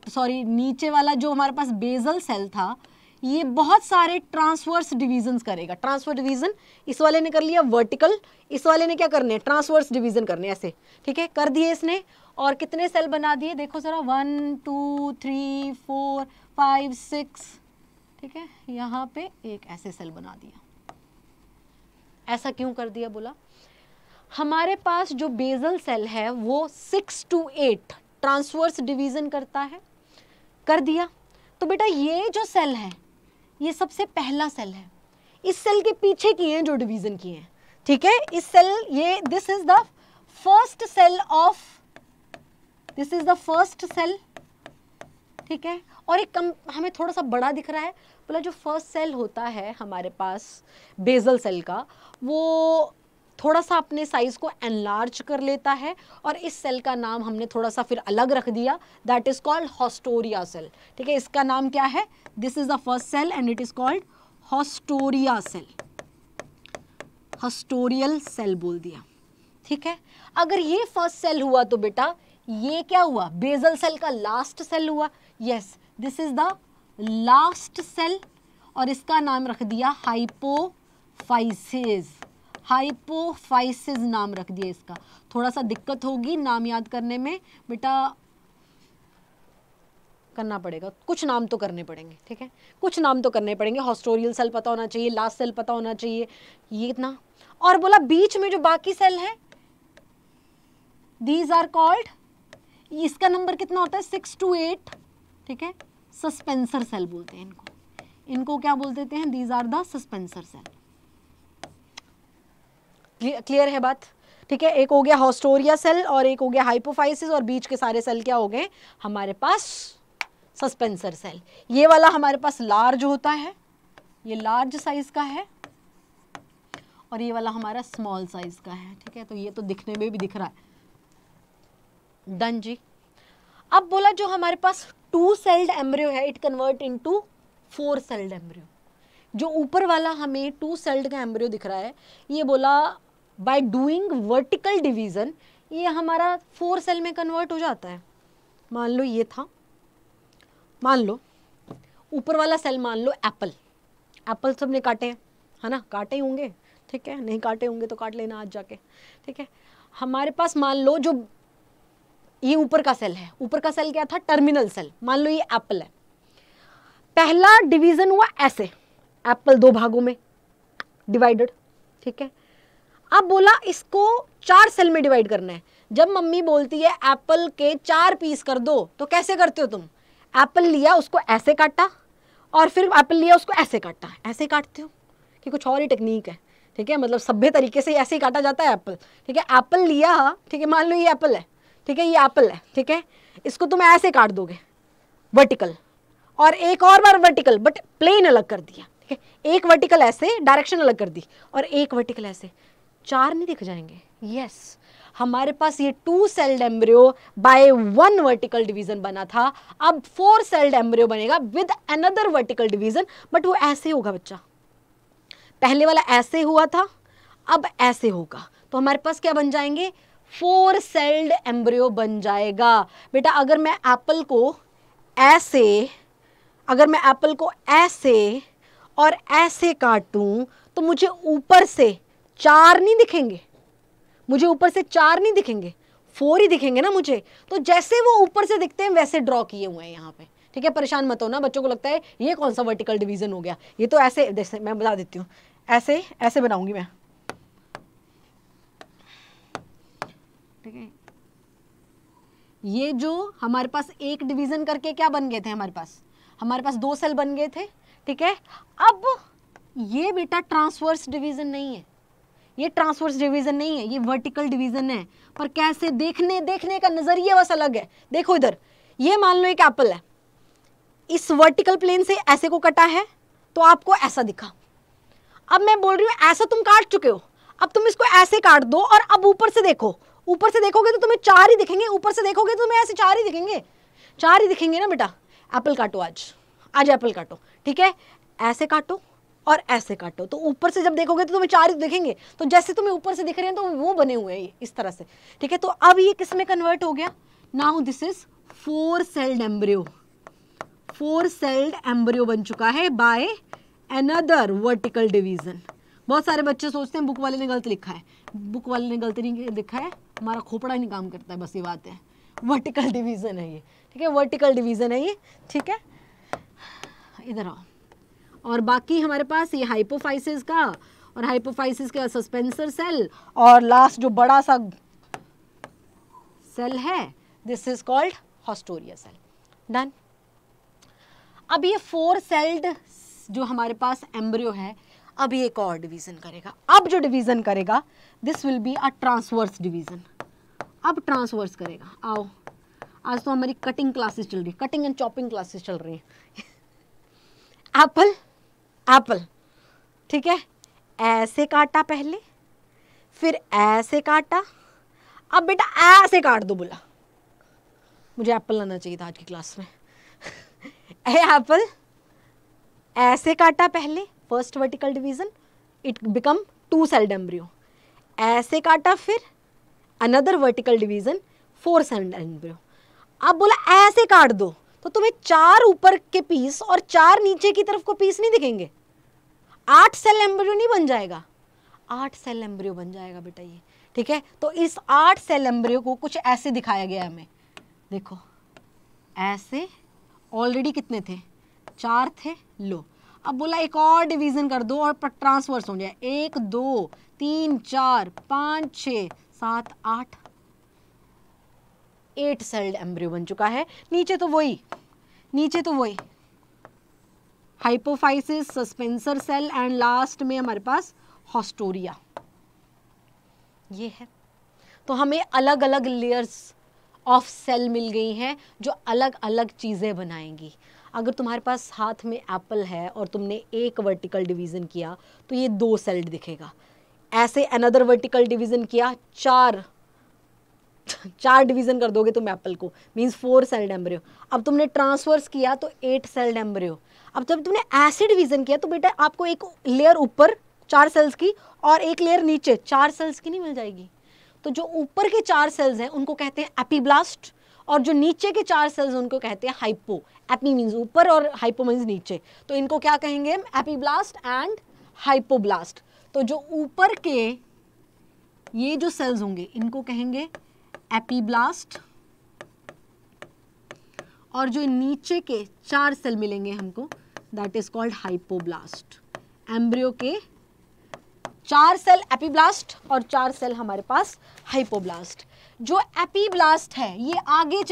सॉरी, नीचे वाला जो हमारे पास बेसल सेल था ये बहुत सारे ट्रांसवर्स डिवीजन करेगा। ट्रांसवर्स डिवीजन इस वाले ने कर लिया वर्टिकल, इस वाले ने क्या करने, ट्रांसवर्स डिवीजन करने, ऐसे, ठीक है, कर दिए इसने। और कितने सेल बना दिए, देखो जरा, 1 2 3 4 5 6, ठीक है, यहाँ पे एक ऐसे सेल बना दिया। ऐसा क्यों कर दिया, बोला हमारे पास जो बेसल सेल है वो 6 to 8 ट्रांसवर्स डिवीजन करता है, कर दिया। तो बेटा ये जो सेल है ये सबसे पहला सेल है, इस सेल के पीछे किए हैं जो डिवीजन किए हैं, ठीक है। इस सेल, ये this is the first cell of, this is the first cell, ठीक है। और एक हमें थोड़ा सा बड़ा दिख रहा है, बोला जो फर्स्ट सेल होता है हमारे पास बेसल सेल का, वो थोड़ा सा अपने साइज को एनलार्ज कर लेता है और इस सेल का नाम हमने थोड़ा सा फिर अलग रख दिया, that is called haustoria cell, ठीक है। इसका नाम क्या है, this is the first cell and it is called haustoria cell, haustorial cell बोल दिया, ठीक है। अगर ये फर्स्ट सेल हुआ तो बेटा ये क्या हुआ, बेसल सेल का लास्ट सेल हुआ, yes, this is the last cell और इसका नाम रख दिया हाइपोफाइसिस, हाइपोफाइसिस नाम रख दिया इसका। थोड़ा सा दिक्कत होगी नाम याद करने में बेटा, करना पड़ेगा, कुछ नाम तो करने पड़ेंगे, ठीक है, कुछ नाम तो करने पड़ेंगे। हॉस्टोरियल सेल पता होना चाहिए, लास्ट सेल पता होना चाहिए, ये इतना। और बोला बीच में जो बाकी सेल है दीज आर कॉल्ड, इसका नंबर कितना होता है, 6 to 8, ठीक है, सस्पेंसर सेल बोलते हैं इनको, इनको क्या बोल देते हैं, these are the suspensor cell. Clear है बात, ठीक है। एक हो गया हॉस्टोरिया सेल और एक हो गया हाइपोफाइसिस और बीच के सारे सेल क्या हो गए हमारे पास, सस्पेंसर सेल। ये वाला हमारे पास लार्ज होता है, ये लार्ज साइज का है और ये वाला हमारा स्मॉल साइज का है, ठीक है। तो ये तो दिखने में भी दिख रहा है, डन जी। अब बोला जो हमारे पास 2 सेल्ड एम्ब्रियो है it convert into 4 sailed embryo. जो ऊपर वाला हमें 2 सेल्ड का एम्ब्रियो दिख रहा है, ये बोला बाय डूइंग वर्टिकल डिवीजन ये हमारा 4 सेल में कन्वर्ट हो जाता है। मान लो ये था, मान लो ऊपर वाला सेल, मान लो एप्पल, एप्पल सबने काटे हैं, है ना, काटे ही होंगे, ठीक है, नहीं काटे होंगे तो काट लेना आज जाके, ठीक है। हमारे पास मान लो जो ये ऊपर का सेल है, ऊपर का सेल क्या था, टर्मिनल सेल, मान लो ये एप्पल है, पहला डिवीजन हुआ ऐसे, एप्पल 2 भागों में डिवाइडेड, ठीक है। अब बोला इसको 4 सेल में डिवाइड करना है। जब मम्मी बोलती है एप्पल के 4 पीस कर दो तो कैसे करते हो तुम, एप्पल लिया उसको ऐसे काटा और फिर एप्पल लिया उसको ऐसे काटा, ऐसे काटते हो कि कुछ और ही टेक्निक है, ठीक है, मतलब सभ्य तरीके से ऐसे ही काटा जाता है एप्पल, ठीक है। एप्पल लिया, ठीक है, मान लो ये एप्पल है, ठीक है, ये एप्पल है, ठीक है, इसको तुम ऐसे काट दोगे वर्टिकल और एक और बार वर्टिकल बट प्लेन अलग कर दिया, ठीक है, एक वर्टिकल ऐसे डायरेक्शन अलग कर दी और एक वर्टिकल ऐसे, 4 नहीं दिख जाएंगे, यस। हमारे पास ये 2 sailed embryo bye 1 vertical division बना था, अब 4 सेल्ड एम्ब्रियो बनेगा with another vertical division, but वो ऐसे होगा बच्चा, पहले वाला ऐसे हुआ था, अब ऐसे होगा, तो हमारे पास क्या बन जाएंगे, 4 सेल्ड एम्ब्रियो बन जाएगा। बेटा अगर मैं एप्पल को ऐसे, अगर मैं एप्पल को ऐसे और ऐसे काटूं तो मुझे ऊपर से 4 नहीं दिखेंगे, मुझे ऊपर से 4 नहीं दिखेंगे, 4 ही दिखेंगे ना मुझे। तो जैसे वो ऊपर से दिखते हैं वैसे ड्रॉ किए हुए हैं यहाँ पे, ठीक है। परेशान मत होना, बच्चों को लगता है ये कौन सा वर्टिकल डिवीजन हो गया, ये तो ऐसे, जैसे मैं बता देती हूँ, ऐसे ऐसे बनाऊंगी मैं, ठीक है। ये जो हमारे पास एक डिवीजन करके क्या बन गए थे, हमारे पास 2 सेल बन गए थे, ठीक है। अब ये बेटा ट्रांसवर्स डिवीजन नहीं है, ये ट्रांसवर्स डिवीजन नहीं है, ये वर्टिकल डिवीजन है। पर कैसे, देखने का नजरिया बस अलग है। देखो इधर, ये मान लो एक एप्पल है, इस वर्टिकल प्लेन से ऐसे को कटा है तो आपको ऐसा दिखा। अब मैं बोल रही हूं ऐसा तुम काट चुके हो, अब तुम इसको ऐसे काट दो और अब ऊपर से देखो, ऊपर से देखोगे तो तुम्हें 4 ही दिखेंगे, ऊपर से देखोगे तो तुम्हें ऐसे 4 ही दिखेंगे, 4 ही दिखेंगे ना बेटा। एप्पल काटो, आज एप्पल काटो, ठीक है, ऐसे काटो और ऐसे काटो, तो ऊपर से जब देखोगे तो तुम्हें 4 ही दिखेंगे। तो जैसे तुम्हें ऊपर से दिख रहे हैं तो वो बने हुए हैं इस तरह से, ठीक है। तो अब ये किस में कन्वर्ट हो गया, now this is 4 sailed embryo, 4 sailed embryo बन चुका है बाय अनदर वर्टिकल डिवीजन। बहुत सारे बच्चे सोचते हैं बुक वाले ने गलत लिखा है, बुक वाले ने गलत नहीं लिखा है, हमारा खोपड़ा नहीं काम करता है, बस ये बात है। वर्टिकल डिवीजन है ये, ठीक है, वर्टिकल डिवीजन है ये, ठीक है। इधर आओ, और बाकी हमारे पास ये हाइपोफाइसिस का, और हाइपोफाइसिस का सस्पेंसर सेल, और लास्ट जो बड़ा सा सेल है this is called haustoria cell. Done. अब ये 4 सेल्ड जो हमारे पास एम्ब्रियो है, अब ये एक और डिवीजन करेगा। अब जो डिवीजन करेगा this will be a transverse division. अब ट्रांसवर्स करेगा। आओ, आज तो हमारी कटिंग क्लासेस चल रही है, कटिंग एंड चॉपिंग क्लासेस चल रही हैं। एप्पल, एप्पल, ठीक है, ऐसे काटा पहले, फिर ऐसे काटा, अब बेटा ऐसे काट दो। बोला मुझे एप्पल लाना चाहिए था आज की क्लास में। एप्पल ऐसे काटा पहले, first vertical division, it become 2 sailed embryo. ऐसे काटा फिर another vertical division, 4 sailed embryo. अब बोला ऐसे काट दो तो तुम्हें 4 ऊपर के पीस और 4 नीचे की तरफ को पीस नहीं दिखेंगे, 8 सेल एम्ब्रियो नहीं बन जाएगा, 8 सेल एम्ब्रियो बन जाएगा बेटा ये, ठीक है। तो इस 8 सेल एम्ब्रियो को कुछ ऐसे दिखाया गया है हमें, देखो ऐसे, ऑलरेडी कितने थे, 4 थे। लो अब बोला एक और डिवीजन कर दो और ट्रांसवर्स हो जाए, 1 2 3 4 5 6 7 8, 8 सेल्ड एम्ब्रियो बन चुका है। नीचे तो वही, नीचे तो वही hypophysis, suspensor cell, and last में हमारे पास हॉस्टोरिया, ये है। तो हमें अलग अलग लेयर्स ऑफ सेल मिल गई हैं जो अलग अलग चीज़ें बनाएंगी। अगर तुम्हारे पास हाथ में एप्पल है और तुमने एक वर्टिकल डिवीज़न किया तो ये 2 सेल्ड दिखेगा, ऐसे अनदर वर्टिकल डिवीज़न किया, 4 डिवीज़न कर दोगे तुम एप्पल को, मीन्स 4 सेल्ड एम्ब्रियो। अब तुमने ट्रांसवर्स किया तो 8 सेल्ड एम्ब्रियो। अब जब तुमने ऐसे डिवीज़न किया तो बेटा आपको एक लेयर ऊपर 4 सेल्स की और एक लेयर नीचे 4 सेल्स की नहीं मिल जाएगी। तो जो ऊपर के 4 सेल्स हैं उनको कहते हैं एपीब्लास्ट, और जो नीचे के 4 सेल्स उनको कहते हैं हाइपो। एपी मीन्स ऊपर और हाइपो मीन्स नीचे, तो इनको क्या कहेंगे हम, एपीब्लास्ट एंड हाइपोब्लास्ट। तो जो ऊपर के ये जो सेल्स होंगे इनको कहेंगे एपीब्लास्ट, और जो नीचे के 4 सेल मिलेंगे हमको that is called hypoblast. Embryo के 4 सेल एपीब्लास्ट और 4 सेल हमारे पास हाइपोब्लास्ट। जो एपीब्लास्ट है ये आगे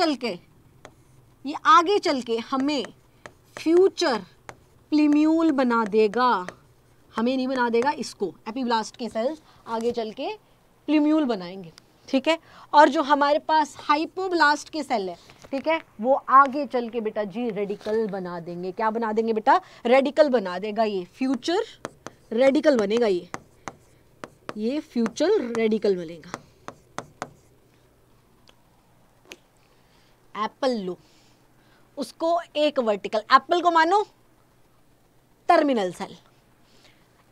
चल के हमें फ्यूचर प्लीम्यूल बना देगा, हमें नहीं बना देगा इसको, एपीब्लास्ट के सेल्स आगे चल के प्लीम्यूल बनाएंगे, ठीक है। और जो हमारे पास हाइपोब्लास्ट के सेल है, ठीक है, वो आगे चल के बेटा जी रेडिकल बना देंगे। क्या बना देंगे बेटा, रेडिकल बना देगा, ये फ्यूचर रेडिकल बनेगा, ये फ्यूचर रेडिकल बनेगा। एप्पल लो, उसको एक वर्टिकल, एप्पल को मानो टर्मिनल सेल,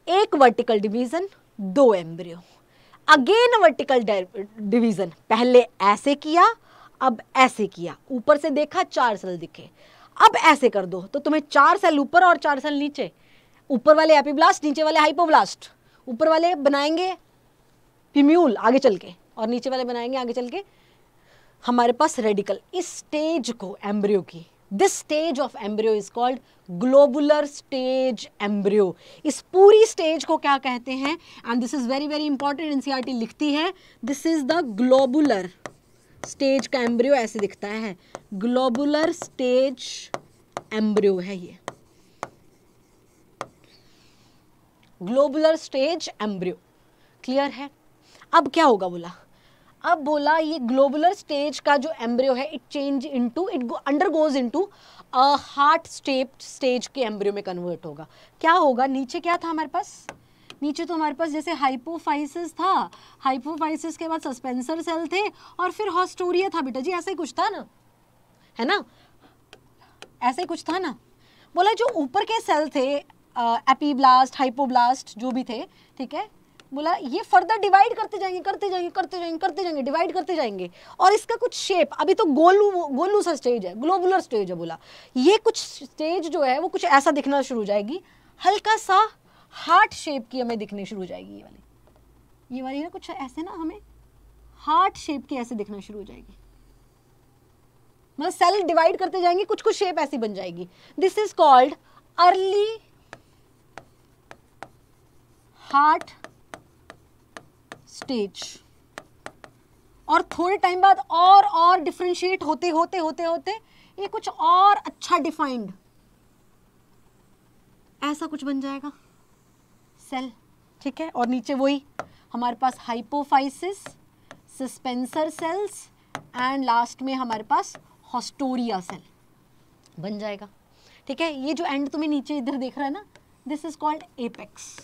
एक vertical division, 2 embryo, again vertical division, पहले ऐसे किया अब ऐसे किया, ऊपर से देखा 4 सेल दिखे, अब ऐसे कर दो तो तुम्हें 4 सेल ऊपर और 4 सेल नीचे, ऊपर वाले एपिब्लास्ट, नीचे वाले हाइपोब्लास्ट, ऊपर वाले बनाएंगे पिम्यूल आगे चल के और नीचे वाले बनाएंगे आगे चल के हमारे पास रेडिकल। इस स्टेज को एम्ब्रियो की, this stage of embryo is called globular stage embryo. इस पूरी स्टेज को क्या कहते हैं, and this is very very important, NCERT लिखती है, this is the globular stage का एम्ब्रियो, ऐसे दिखता है, ग्लोबुलर स्टेज एम्ब्रियो है ये, ग्लोबुलर स्टेज एम्ब्रियो। क्लियर है? अब क्या होगा बोला, अब बोला ये ग्लोबुलर स्टेज का जो एम्ब्रियो है, it undergoes into heart stepped stage के एम्ब्रियो में कन्वर्ट होगा। क्या होगा, नीचे क्या था हमारे पास, नीचे तो हमारे पास जैसे हाइपोफाइसिस था, हाइपोफाइसिस के बाद सस्पेंसर सेल थे और फिर हॉस्टोरिया था बेटा जी, ऐसा ही कुछ था ना, है ना, ऐसा ही कुछ था ना। बोला जो ऊपर के सेल थे एपीब्लास्ट हाइपोब्लास्ट जो भी थे, ठीक है, बोला ये फर्दर डिवाइड करते जाएंगे करते जाएंगे करते जाएंगे करते जाएंगे डिवाइड करते जाएंगे, और इसका कुछ शेप, अभी तो गोलू सा स्टेज है, ग्लोबुलर स्टेज है, बोला ये कुछ स्टेज जो है वो कुछ ऐसा दिखना शुरू हो जाएगी, हल्का सा हार्ट शेप की हमें दिखनी शुरू हो जाएगी, ये वाली ना कुछ ऐसे ना हमें हार्ट शेप की ऐसे दिखना शुरू हो जाएगी, मतलब सेल डिवाइड करते जाएंगे कुछ कुछ शेप ऐसी बन जाएगी। This is called early heart stage. और थोड़े टाइम बाद और डिफरेंशिएट होते होते होते होते ये कुछ और अच्छा डिफाइंड ऐसा कुछ बन जाएगा सेल, ठीक है, और नीचे वही हमारे पास hypophysis, suspensor cells and last में हमारे पास हॉस्टोरिया सेल बन जाएगा, ठीक है। ये जो एंड तुम्हें नीचे इधर देख रहा है ना, this is called apex,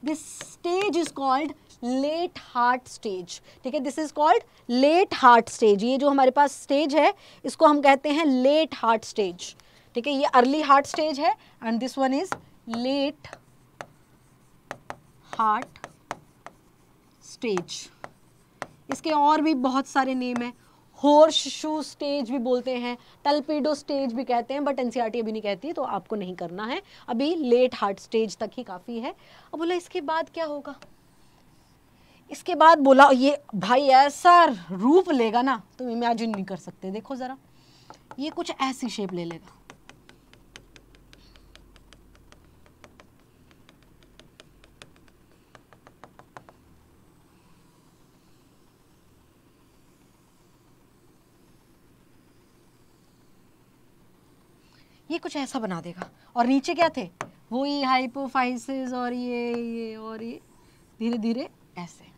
this stage is called late heart stage, ठीक है, this is called late heart stage. ये जो हमारे पास स्टेज है इसको हम कहते हैं लेट हार्ट स्टेज, ठीक है, ये अर्ली हार्ट स्टेज है and this one is late heart stage. इसके और भी बहुत सारे नेम है, हॉर्स शू स्टेज भी बोलते हैं, टल्पीडो स्टेज भी कहते हैं, बट एनसीईआरटी अभी नहीं कहती तो आपको नहीं करना है, अभी लेट हार्ट स्टेज तक ही काफ़ी है। अब बोला इसके बाद क्या होगा, इसके बाद बोला ये भाई ऐसा रूप लेगा ना तुम इमेजिन नहीं कर सकते, देखो ज़रा ये कुछ ऐसी शेप ले लेगा, ये कुछ ऐसा बना देगा, और नीचे क्या थे वही हाइपोफाइसिस और ये धीरे धीरे ऐसे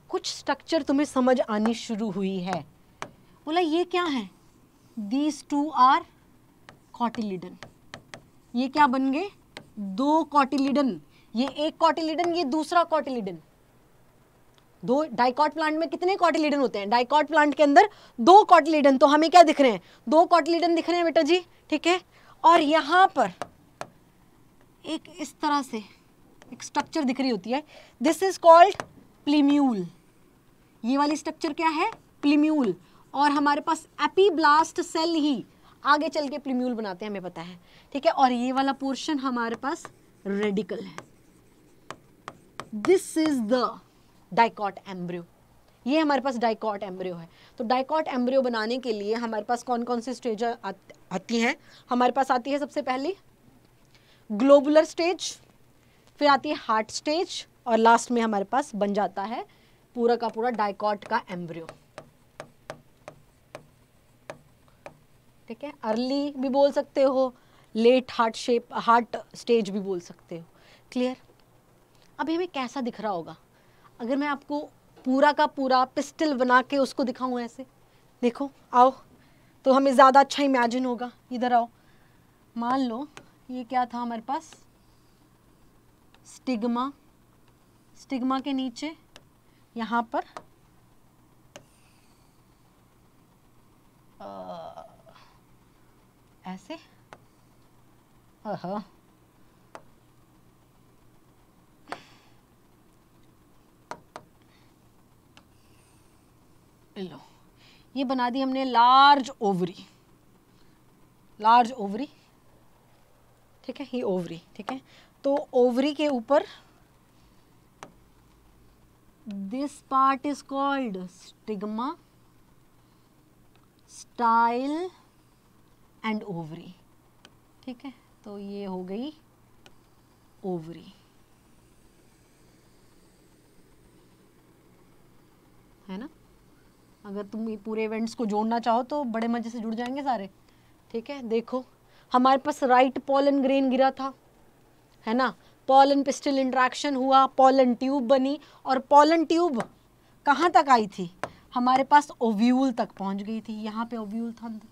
कुछ स्ट्रक्चर तुम्हें समझ आनी शुरू हुई है। बोला ये क्या है, दीज टू आर कॉटिलिडन, ये क्या बन गए, 2 कॉटिलिडन, ये एक कॉटिलिडन ये दूसरा कॉटिलिडन। दो डाइकॉट प्लांट में कितने कॉटिलिडन होते हैं, डाइकॉट प्लांट के अंदर 2 कॉटिलिडन, तो हमें क्या दिख रहे हैं, 2 कॉटिलिडन दिख रहे हैं बेटा जी, ठीक है, और यहाँ पर एक इस तरह से एक स्ट्रक्चर दिख रही होती है, दिस इज कॉल्ड प्लीम्यूल, ये वाली स्ट्रक्चर क्या है, प्लीम्यूल, और हमारे पास एपीब्लास्ट सेल ही आगे चल के प्लीम्यूल बनाते हैं हमें पता है, ठीक है, और ये वाला पोर्शन हमारे पास रेडिकल है, this is the dicot embryo, ये हमारे पास डाइकॉट एम्ब्रियो है। तो डाइकॉट एम्ब्रियो बनाने के लिए हमारे पास कौन कौन सी स्टेज आती हैं, हमारे पास आती है सबसे पहले ग्लोबुलर स्टेज, फिर आती है हार्ट स्टेज, और लास्ट में हमारे पास बन जाता है पूरा का पूरा डाइकॉट का एम्ब्रियो, ठीक है, अर्ली भी बोल सकते हो, लेट हार्ट स्टेज भी बोल सकते हो। क्लियर? अभी हमें कैसा दिख रहा होगा अगर मैं आपको पूरा का पूरा पिस्टल बना के उसको दिखाऊं ऐसे, देखो आओ तो हमें ज़्यादा अच्छा इमेजिन होगा, इधर आओ, मान लो ये क्या था हमारे पास, स्टिग्मा, स्टिग्मा के नीचे यहाँ पर ऐसे, हाँ, लो ये बना दी हमने लार्ज ओवरी, लार्ज ओवरी, ठीक है, ये ओवरी, ठीक है। तो ओवरी के ऊपर this part is called stigma, style and ovary, ठीक है। तो ये हो गई ओवरी, है ना। अगर तुम ये पूरे इवेंट्स को जोड़ना चाहो तो बड़े मजे से जुड़ जाएंगे सारे, ठीक है। देखो हमारे पास राइट पॉलन ग्रेन गिरा था, है ना, पॉलन पिस्टल इंट्रैक्शन हुआ, पॉलन ट्यूब बनी, और पॉलन ट्यूब कहाँ तक आई थी, हमारे पास ओव्यूल तक पहुंच गई थी। यहाँ पे ओव्यूल था अंदर,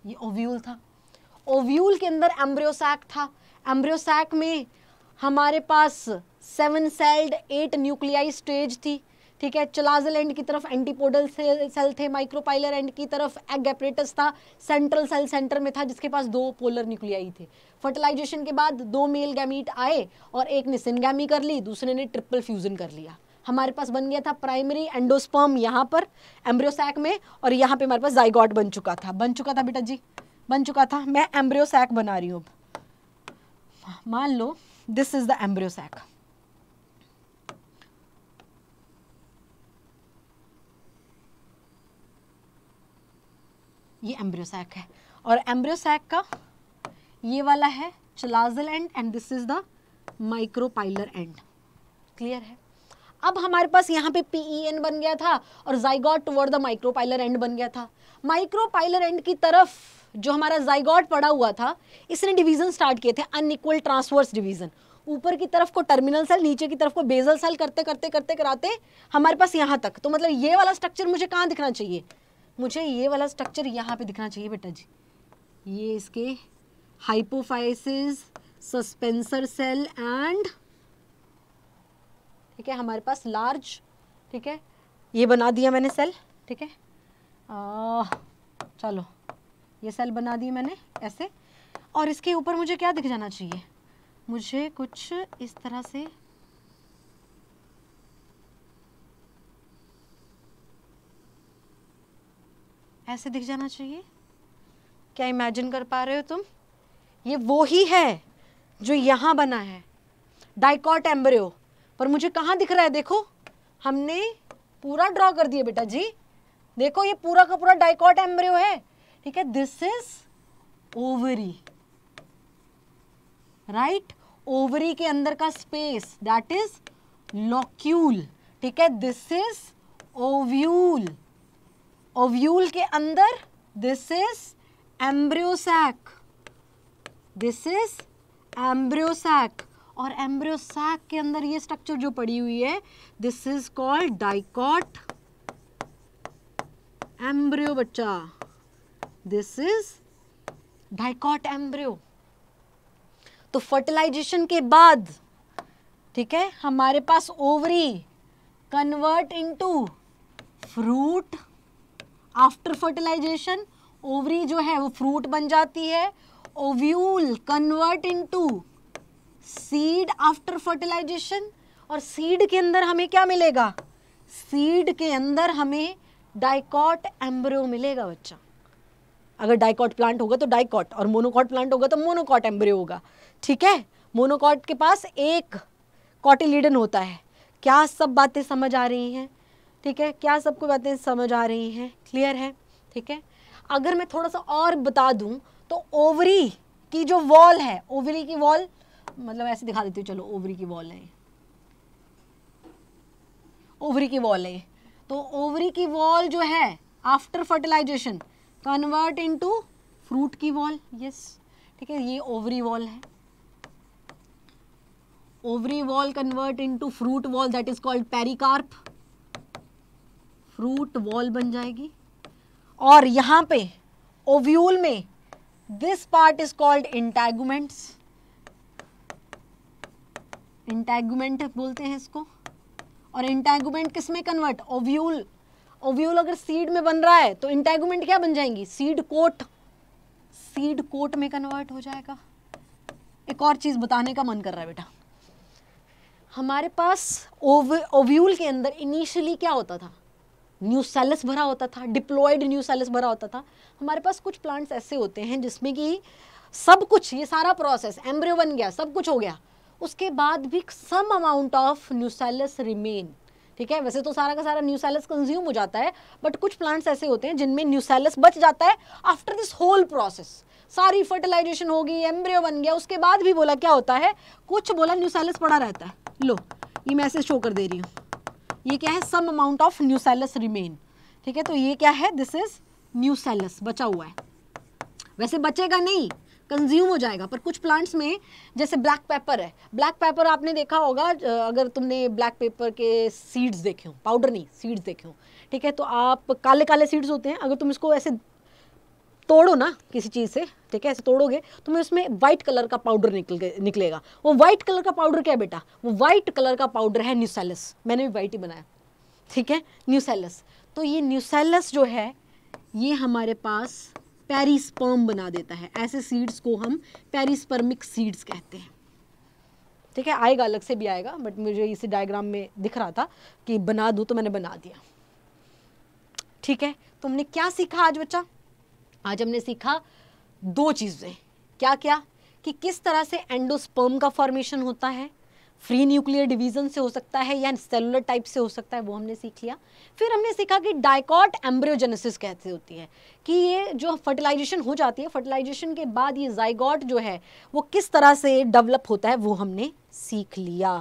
ये ओव्यूल था। ओव्यूल के अंदर एम्ब्रियोसैक था। एम्ब्रियोसैक में हमारे पास 7 सेल्ड 8 न्यूक्लियाई स्टेज थी, ठीक है। चलाजल एंड की तरफ एंटीपोडल सेल थे, माइक्रोपाइलर एंड की तरफ एग एपरेटस था, सेंट्रल सेल सेंटर में था जिसके पास 2 पोलर न्यूक्लियाई थे। फर्टिलाइजेशन के बाद 2 मेल गैमीट आए और एक ने सिनगैमी कर ली, दूसरे ने ट्रिपल फ्यूजन कर लिया। हमारे पास बन गया था प्राइमरी एंडोस्पर्म यहाँ पर एम्ब्रियोसैक में, और यहाँ पे हमारे पास जाइगोट बन चुका था बेटा जी, बन चुका था। मैं एम्ब्रियोसैक बना रही हूँ अब। मान लो दिस इज द एम्ब्रियोसैक, ये एम्ब्रियोसैक है, और एम्ब्रियोसैक का ये वाला है chalazal end, and this is the micropylar and. Clear है। अब हमारे पास यहाँ पे PEN बन गया था और zygote toward the micropylar and बन गया था। माइक्रोपाइलर एंड की तरफ जो हमारा जाइगोट पड़ा हुआ था, इसने डिवीजन स्टार्ट किए थे, अनइक्वल ट्रांसवर्स डिवीजन। ऊपर की तरफ को टर्मिनल सेल, नीचे की तरफ को बेजल सेल करते करते करते कराते हमारे पास यहाँ तक। तो मतलब ये वाला स्ट्रक्चर मुझे कहाँ दिखना चाहिए, मुझे ये वाला स्ट्रक्चर यहाँ पे दिखना चाहिए बेटा जी। ये इसके हाइपोफाइसिस, सस्पेंसर सेल एंड, ठीक है, हमारे पास लार्ज, ठीक है, ये बना दिया मैंने सेल, ठीक है। चलो ये सेल बना दी मैंने ऐसे, और इसके ऊपर मुझे क्या दिख जाना चाहिए, मुझे कुछ इस तरह से ऐसे दिख जाना चाहिए। क्या इमेजिन कर पा रहे हो तुम? ये वो ही है जो यहाँ बना है, डाइकॉट एम्ब्रियो। पर मुझे कहाँ दिख रहा है, देखो हमने पूरा ड्रॉ कर दिया बेटा जी, देखो ये पूरा का पूरा डाइकॉट एम्ब्रियो है, ठीक है। This is ovary, right. Ovary के अंदर का स्पेस दैट इज लॉक्यूल, ठीक है। दिस इज ओव्यूल, ओव्यूल के अंदर this is embryo sac, this is embryo sac, और एम्ब्रियोसैक के अंदर ये स्ट्रक्चर जो पड़ी हुई है this is called dicot embryo बच्चा, दिस इज डाइकॉट एम्ब्रियो। तो फर्टिलाइजेशन के बाद, ठीक है, हमारे पास ovary convert into fruit. After fertilisation ovary जो है वो फ्रूट बन जाती है। Ovule convert into seed after fertilisation, और सीड के अंदर हमें क्या मिलेगा, सीड के अंदर हमें डाइकॉट एम्ब्रियो मिलेगा बच्चा। अगर डाइकॉट प्लांट होगा तो डाइकॉट, और मोनोकॉट प्लांट होगा तो मोनोकॉट एम्ब्रियो होगा, ठीक है। मोनोकॉट के पास एक कॉटिलीडन होता है। क्या सब बातें समझ आ रही हैं, ठीक है, क्या सबको बातें समझ आ रही हैं, क्लियर है, ठीक है। अगर मैं थोड़ा सा और बता दूं तो ओवरी की जो वॉल है, ओवरी की वॉल मतलब ऐसे दिखा देती हूँ, चलो ओवरी की वॉल है, ओवरी की वॉल है। तो ओवरी की वॉल जो है after fertilisation convert into fruit की वॉल, यस, ठीक है, ये ओवरी वॉल है। Ovary wall convert into fruit wall that is called pericarp, fruit wall बन जाएगी। और यहाँ पे ओव्यूल में this part is called integuments, integument बोलते हैं इसको। और इंटेगुमेंट किस में कन्वर्ट? ओव्यूल। ओव्यूल अगर सीड में बन रहा है तो इंटेगुमेंट क्या बन जाएंगी? Seed coat. सीड कोट में कन्वर्ट हो जाएगा। एक और चीज बताने का मन कर रहा है बेटा, हमारे पास ओव्यूल के अंदर इनिशियली क्या होता था? न्यूसेलस भरा होता था, डिप्लॉयड न्यूसेलस भरा होता था। हमारे पास कुछ प्लांट्स ऐसे होते हैं जिसमें कि सब कुछ, ये सारा प्रोसेस, एम्ब्रियो बन गया, सब कुछ हो गया, उसके बाद भी some amount of nucellus remain. ठीक है, वैसे तो सारा का सारा न्यूसेलस कंज्यूम हो जाता है, बट कुछ प्लांट्स ऐसे होते हैं जिनमें न्यूसेलस बच जाता है आफ्टर दिस होल प्रोसेस। सारी फर्टिलाइजेशन होगी, एम्ब्रियो बन गया, उसके बाद भी बोला क्या होता है, कुछ बोला न्यूसेलस पड़ा रहता है। लो ये मैं ऐसे शो कर दे रही हूँ, ये क्या है? Some amount of nucellus remain. ठीक है, तो ये क्या है? दिस इज न्यूसेलस, बचा हुआ है। वैसे बचेगा नहीं, कंज्यूम हो जाएगा, पर कुछ प्लांट्स में, जैसे ब्लैक पेपर है, ब्लैक पेपर आपने देखा होगा, अगर तुमने ब्लैक पेपर के सीड्स देखे हो, पाउडर नहीं सीड्स देखे हो, ठीक है, तो आप काले काले सीड्स होते हैं, अगर तुम इसको ऐसे तोड़ो ना किसी चीज़ से, ठीक है, ऐसे तोड़ोगे तो मैं उसमें व्हाइट कलर का पाउडर निकलेगा। वो व्हाइट कलर का पाउडर क्या है बेटा? वो व्हाइट कलर का पाउडर है न्यूसेलस। मैंने भी व्हाइट ही बनाया, ठीक है, न्यूसेलस। तो ये न्यूसेलस जो है ये हमारे पास पेरिस्पर्म बना देता है। ऐसे सीड्स को हम पेरिस्पर्मिक सीड्स कहते हैं। ठीक है, आएगा, अलग से भी आएगा, बट मुझे इसी डायग्राम में दिख रहा था कि बना दूं तो मैंने बना दिया। ठीक है, तो हमने क्या सीखा आज बच्चा? आज हमने सीखा दो चीज़ें। क्या क्या? कि किस तरह से एंडोस्पर्म का फॉर्मेशन होता है, फ्री न्यूक्लियर डिवीजन से हो सकता है या सेलुलर टाइप से हो सकता है, वो हमने सीख लिया। फिर हमने सीखा कि डाइकॉट एम्ब्रियोजेनेसिस कैसे होती है, कि ये जो फर्टिलाइजेशन हो जाती है, फर्टिलाइजेशन के बाद ये जाइगोट जो है वो किस तरह से डेवलप होता है, वो हमने सीख लिया।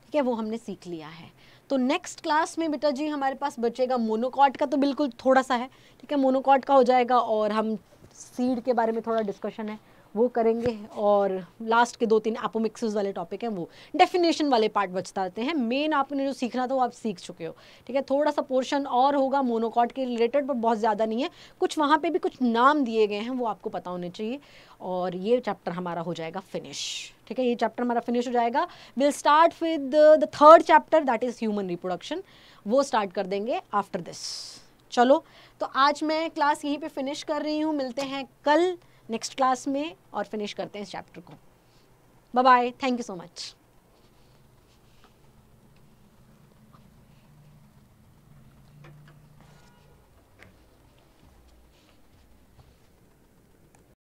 ठीक है, वो हमने सीख लिया है। तो नेक्स्ट क्लास में बेटा जी हमारे पास बचेगा मोनोकॉट का, तो बिल्कुल थोड़ा सा है, ठीक है, मोनोकॉट का हो जाएगा, और हम सीड के बारे में थोड़ा डिस्कशन है वो करेंगे, और लास्ट के 2-3 एपोमिक्सिस वाले टॉपिक हैं, वो डेफिनेशन वाले पार्ट बचता रहते हैं। मेन आपने जो सीखना था वो आप सीख चुके हो। ठीक है, थोड़ा सा पोर्शन और होगा मोनोकॉट के रिलेटेड, पर बहुत ज़्यादा नहीं है। कुछ वहाँ पे भी कुछ नाम दिए गए हैं, वो आपको पता होने चाहिए, और ये चैप्टर हमारा हो जाएगा फिनिश। ठीक है, ये चैप्टर हमारा फिनिश हो जाएगा। Will start with the third chapter, that is human reproduction, वो स्टार्ट कर देंगे आफ्टर दिस। चलो, तो आज मैं क्लास यहीं पे फिनिश कर रही हूँ। मिलते हैं कल नेक्स्ट क्लास में और फिनिश करते हैं इस चैप्टर को। Bye bye, thank you so much.